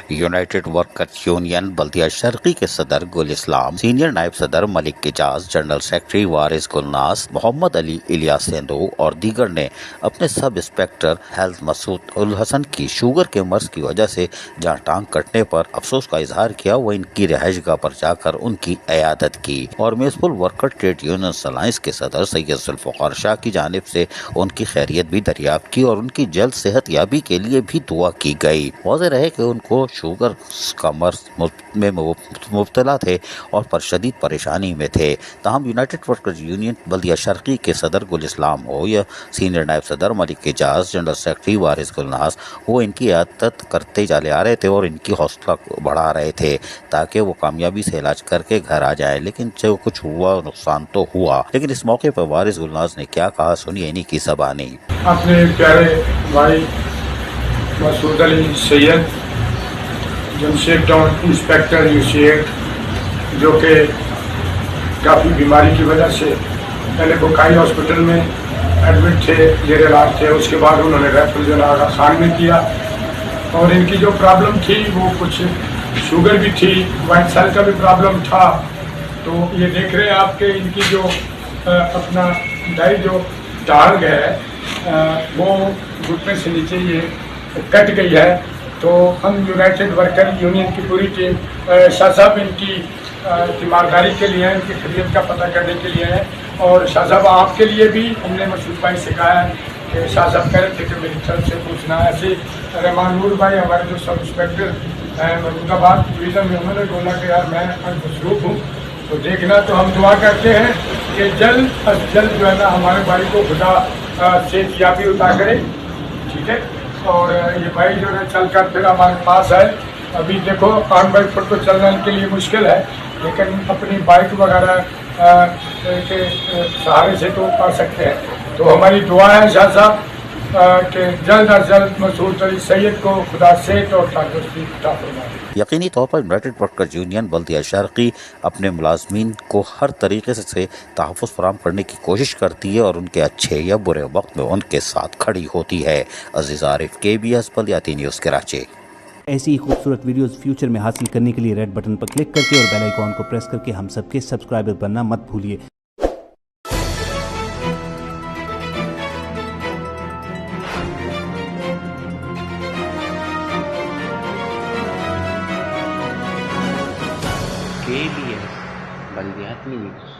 United workers union بلدیہ شرقی کے صدر گل اسلام، سینئر نائب صدر ملک اعجاز، جنرل سیکرٹری وارث گلناز، محمد علی الیاس سیندو اور دیگر نے اپنے سب انسپکٹر ہیلتھ مسعود الحسن کی شوگر کے مرض کی وجہ سے جہاں ٹانگ کٹنے پر افسوس کا اظہار کیا، وہ ان کی رہائش گاہ پر جا کر ان کی عیادت کی اور municipal worker trade union alliance کے صدر سید ذوالفقار شاہ کی جانب سے ان کی خیریت بھی دریافت کی اور ان کی جلد صحت یابی کے لیے بھی دعا کی گئی۔ واضح رہے کہ ان کو شوگر کا مرض میں مبتلا تھے اور شدید پریشانی میں تھے، تاہم یونائٹڈ ورکرز یونین بلدیہ شرقی کے صدر گل اسلام ہو یا سینئر نائب صدر ملک اعجاز، جنرل سیکرٹری وارث گلناز، وہ ان کی عیادت کرتے چلے آ رہے تھے اور ان کی حوصلہ بڑھا رہے تھے تاکہ وہ کامیابی سے علاج کر کے گھر آ جائیں۔ لیکن جو کچھ ہوا نقصان تو ہوا، لیکن اس موقع پر وارث گلناز نے کیا کہا، سنیے انہی کی زبانی۔ اپنے پیارے بھائی مسعود علی سید جمشید ٹاؤن انسپیکٹر یوسیٹ، جو کہ کافی بیماری کی وجہ سے پہلے بکائی ہاسپٹل میں ایڈمٹ تھے، زیر علاج تھے، اس کے بعد انہوں نے ریفر ضلع آغا خان میں کیا اور ان کی جو پرابلم تھی وہ کچھ شوگر بھی تھی، وائٹ سیل کا بھی پرابلم تھا۔ تو یہ دیکھ رہے ہیں آپ کہ ان کی جو اپنا دائی جو ٹانگ ہے وہ گھٹنے سے نیچے یہ کٹ گئی ہے۔ تو ہم یونائٹڈ ورکر یونین کی پوری ٹیم شاہ صاحب ان کی تیمارداری کے لیے ہیں، ان کی خدمت کا پتہ کرنے کے لیے ہیں، اور شاہ صاحب آپ کے لیے بھی ہم نے مسعود بھائی سے کہا ہے کہ شاہ صاحب کہہ رہے تھے کہ میری طرف سے پوچھنا ہے۔ ایسے رحمان نور بھائی ہمارے جو سب انسپیکٹر ہیں محمود آباد ڈویژن میں، انہوں نے بولا کہ یار میں مصروف ہوں تو دیکھنا، تو ہم دعا کرتے ہیں کہ جلد از جلد جو ہے نا ہمارے بھائی کو خدا صحت یابی عطا کرے، ٹھیک ہے۔ اور یہ بھائی جو ہے چل کر پھر ہمارے پاس آئے۔ ابھی دیکھو 8 بائی فٹ تو چلنا ان کے لیے مشکل ہے، لیکن اپنی بائک وغیرہ کے سہارے سے تو کر سکتے ہیں۔ تو ہماری دعا ہے شاہ صاحب کہ جلد از جلد مسعود علی سید کو خدا صحت اور تندرستی عطا فرمائے۔ یقینی طور پر یونائٹڈ ورکرز یونین بلدیہ شرقی اپنے ملازمین کو ہر طریقے سے تحفظ فراہم کرنے کی کوشش کرتی ہے اور ان کے اچھے یا برے وقت میں ان کے ساتھ کھڑی ہوتی ہے۔ عزیز عارف، KBS بلدیاتی نیوز کراچی۔ ایسی ہی خوبصورت ویڈیوز فیوچر میں حاصل کرنے کے لیے ریڈ بٹن پر کلک کر کے اور بیل آئیکن کو پریس کر کے ہم سب کے سبسکرائبر بننا مت بھولیے۔ KBS بلدیاتی نیوز۔